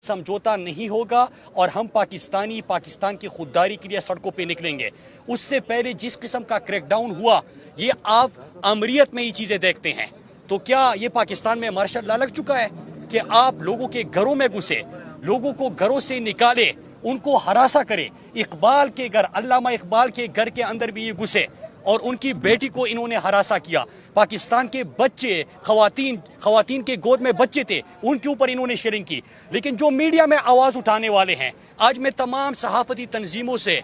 समझौता नहीं होगा और हम पाकिस्तान की खुददारी के लिए सड़कों पे निकलेंगे। उससे पहले जिस किस्म का क्रैकडाउन हुआ, ये आप अमरीत में ये चीज़ें देखते हैं। तो क्या ये पाकिस्तान में मार्शल लॉ लग चुका है कि आप लोगों के घरों में घुसे, लोगों को घरों से निकाले, उनको हरासा करे? इकबाल के घर, अल्लामा इकबाल के घर के अंदर भी ये घुसे और उनकी बेटी को इन्होंने हरासा किया। पाकिस्तान के बच्चे, खवातीन के गोद में बच्चे थे, उनके ऊपर इन्होंने शेयरिंग की। लेकिन जो मीडिया में आवाज़ उठाने वाले हैं, आज मैं तमाम सहाफ़ती तंजीमों से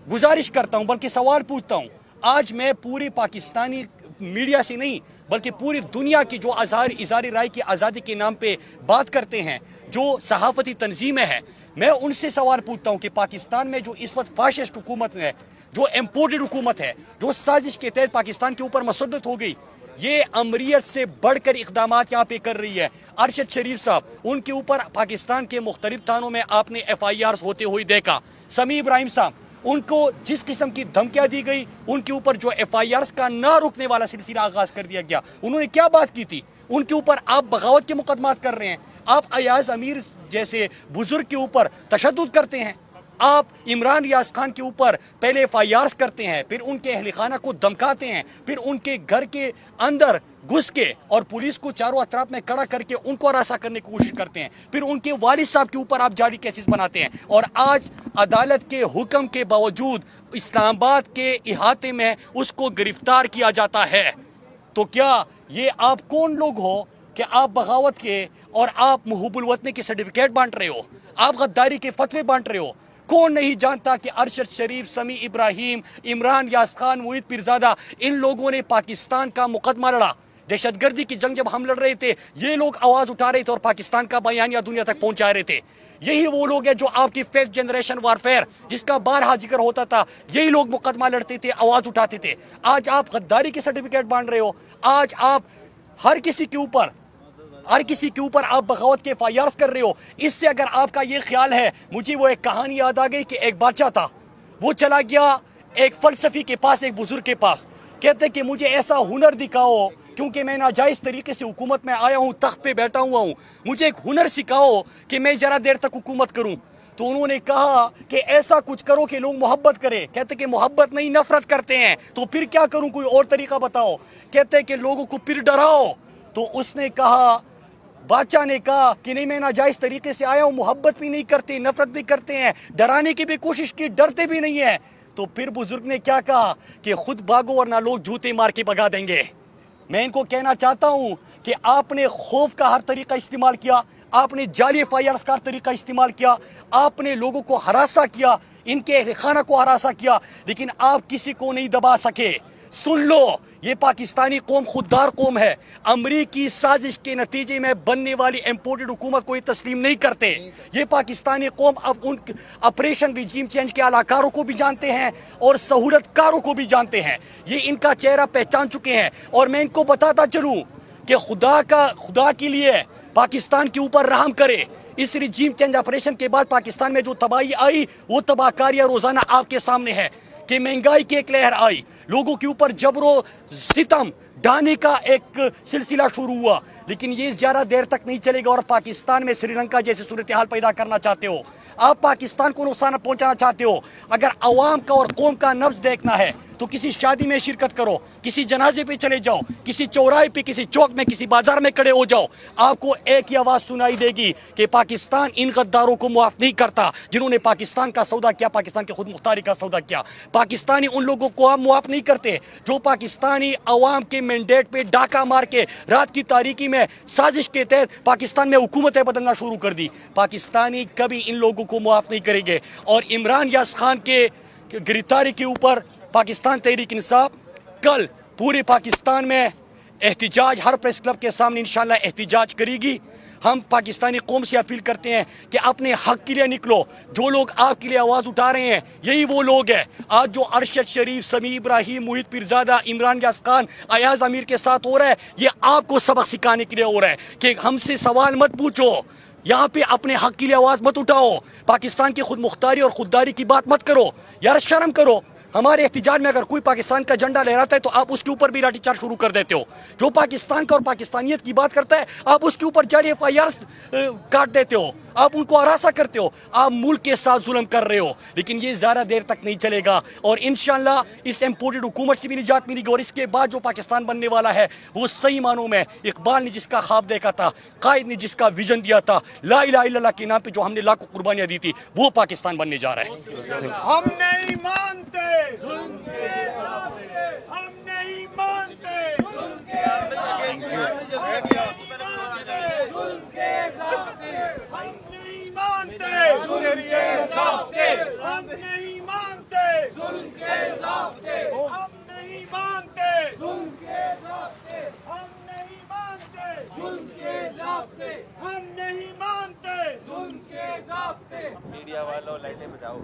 गुजारिश करता हूं, बल्कि सवाल पूछता हूं, आज मैं पूरी पाकिस्तानी मीडिया से नहीं बल्कि पूरी दुनिया की जो इज़हार राय की आज़ादी के नाम पे बात करते हैं, जो सहाफ़ती तंजीमें हैं, मैं उनसे सवाल पूछता हूं कि पाकिस्तान में जो इस वक्त फाशिस्ट हुकूमत है, जो इम्पोर्टेड हुकूमत है, जो साजिश के तहत पाकिस्तान के ऊपर मसद्दत हो गई, ये अमरीत से बढ़कर इक़दामात यहाँ पे कर रही है। अरशद शरीफ साहब, उनके ऊपर पाकिस्तान के मुख्तलिफ थानों में आपने FIRs होते हुए देखा। समी इब्राहिम साहब, उनको जिस किस्म की धमकियां दी गई, उनके ऊपर जो FIRs का ना रुकने वाला सिलसिला आगाज कर दिया गया। उन्होंने क्या बात की थी? उनके ऊपर आप बगावत के मुकदमात कर रहे हैं, आप अयाज अमीर जैसे बुजुर्ग के ऊपर तशद्दुद करते हैं, आप इमरान रियाज खान के ऊपर पहले FIRs करते हैं, फिर उनके अहल खाना को धमकाते हैं, फिर उनके घर के अंदर घुस के और पुलिस को चारों अतराफ में खड़ा करके उनको हरासा करने की कोशिश करते हैं, फिर उनके वालिद साहब के ऊपर आप जाली केसेस बनाते हैं, और आज अदालत के हुक्म के बावजूद इस्लामाबाद के इहाते में उसको गिरफ्तार किया जाता है। तो क्या ये आप कौन लोग हो कि आप बगावत के और आप मुहब्बुल वतनी के सर्टिफिकेट बांट रहे हो, आप गद्दारी के फतवे बांट रहे हो? कौन नहीं जानता कि अरशद शरीफ, समी इब्राहिम, इमरान रियाज खान, मुईद पीरजादा, इन लोगों ने पाकिस्तान का मुकदमा लड़ा। दहशतगर्दी की जंग जब हम लड़ रहे थे, ये लोग आवाज उठा रहे थे और पाकिस्तान का बयानिया दुनिया तक पहुंचा रहे थे। यही वो लोग हैं जो आपकी 5th जनरेशन वारफेयर, जिसका बारहा जिक्र होता था, यही लोग मुकदमा लड़ते थे, आवाज उठाते थे। आज आप गद्दारी के सर्टिफिकेट बांट रहे हो, आज आप हर किसी के ऊपर आप बगावत के FIRs कर रहे हो। इससे अगर आपका ये ख्याल है, मुझे वो एक कहानी याद आ गई कि एक बादशाह था, वो चला गया एक फलसफी के पास, एक बुजुर्ग के पास, कहते कि मुझे ऐसा हुनर दिखाओ, क्योंकि मैं नाजायज़ तरीके से हुकूमत में आया हूँ, तख्त पे बैठा हुआ हूँ, मुझे एक हुनर सिखाओ कि मैं ज़रा देर तक हुकूमत करूँ। तो उन्होंने कहा कि ऐसा कुछ करो कि लोग मोहब्बत करें। कहते कि मोहब्बत नहीं, नफरत करते हैं। तो फिर क्या करूँ, कोई और तरीका बताओ। कहते कि लोगों को फिर डराओ। तो उसने कहा, बादशाह ने कहा कि नहीं, मैं नाजायज़ तरीके से आया हूँ, मोहब्बत भी नहीं करते, नफरत भी करते हैं, डराने की भी कोशिश की, डरते भी नहीं है। तो फिर बुजुर्ग ने क्या कहा कि खुद भागो वरना लोग जूते मार के भगा देंगे। मैं इनको कहना चाहता हूं कि आपने खौफ का हर तरीका इस्तेमाल किया, आपने जाली FIRs का हर तरीका इस्तेमाल किया, आपने लोगों को हरासा किया, इनके अहल खाना को हरासा किया, लेकिन आप किसी को नहीं दबा सके। सुन लो, ये पाकिस्तानी कौम खुददार कौम है। अमरीकी साजिश के नतीजे में बनने वाली इम्पोर्टेड हुकूमत को ये तस्लीम नहीं करते। ये पाकिस्तानी कौम अब उन ऑपरेशन रिजीम चेंज के अलाकारों को भी जानते हैं और सहूलतकारों को भी जानते हैं। ये इनका चेहरा पहचान चुके हैं। और मैं इनको बताता चलूँ कि खुदा के लिए पाकिस्तान के ऊपर रहम करे। इस रिजीम चेंज ऑपरेशन के बाद पाकिस्तान में जो तबाही आई, वो तबाहकारियाँ रोज़ाना आपके सामने है कि महंगाई की एक लहर आई, लोगों के ऊपर जबरो सितम ढाने का एक सिलसिला शुरू हुआ। लेकिन ये ज़्यादा देर तक नहीं चलेगा और पाकिस्तान में श्रीलंका जैसी सूरत हाल पैदा करना चाहते हो, आप पाकिस्तान को नुकसान पहुंचाना चाहते हो। अगर अवाम का और कौम का नब्ज देखना है तो किसी शादी में शिरकत करो, किसी जनाजे पे चले जाओ, किसी चौराहे पे, किसी चौक में, किसी बाजार में खड़े हो जाओ, आपको एक ही आवाज़ सुनाई देगी कि पाकिस्तान इन गद्दारों को मुआफ़ नहीं करता जिन्होंने पाकिस्तान का सौदा किया, पाकिस्तान के खुद मुख्तारी का सौदा किया। पाकिस्तानी उन लोगों को आप मुआफ़ नहीं करते जो पाकिस्तानी अवाम के मैंडेट पे डाका मार के रात की तारीकी में साजिश के तहत पाकिस्तान में हुकूमतें बदलना शुरू कर दी। पाकिस्तानी कभी इन लोगों को मुआफ़ नहीं करेंगे। और इमरान रियाज खान के गिरफ्तारी के ऊपर पाकिस्तान तहरीक इंसाफ कल पूरे पाकिस्तान में एहतिजाज, हर प्रेस क्लब के सामने इंशाल्लाह एहतिजाज करेगी। हम पाकिस्तानी कौम से अपील करते हैं कि अपने हक के लिए निकलो। जो लोग आपके लिए आवाज़ उठा रहे हैं, यही वो लोग हैं। आज जो अरशद शरीफ, समी इब्राहिम, मुईद पीरजादा, इमरान रियाज खान, अयाज अमीर के साथ हो रहा है, ये आपको सबक सिखाने के लिए हो रहा है कि हमसे सवाल मत पूछो, यहाँ पे अपने हक के लिए आवाज़ मत उठाओ, पाकिस्तान की खुद मुख्तारी और खुददारी की बात मत करो। यार शर्म करो। हमारे एहतिजाज में अगर कोई पाकिस्तान का झंडा लहराता है तो आप उसके ऊपर भी लाठीचार्ज शुरू कर देते हो। जो पाकिस्तान का और पाकिस्तानियत की बात करता है, आप उसके ऊपर जाली FIRs काट देते हो। آپ ان کو ہراساں کرتے ہو, آپ ملک کے ساتھ ظلم کر رہے ہو. لیکن یہ زیادہ دیر تک نہیں چلے گا, اور انشاءاللہ اس امپورٹڈ حکومت سے بھی نجات ملے گی. اور اس کے بعد جو پاکستان بننے والا ہے وہ صحیح معنوں میں اقبال نے جس کا خواب دیکھا تھا, قائد نے جس کا ویژن دیا تھا, لا الہ الا اللہ کے نام پہ جو ہم نے لاکھوں قربانیاں دی تھی, وہ پاکستان بننے جا رہا ہے. ہم نہیں مانتے, ہم نہیں مانتے, ہم نہیں مانتے, ہم نہیں مانتے, ہم نہیں مانتے, ہم نہیں مانتے. میڈیا والوں لائٹیں بجاؤ.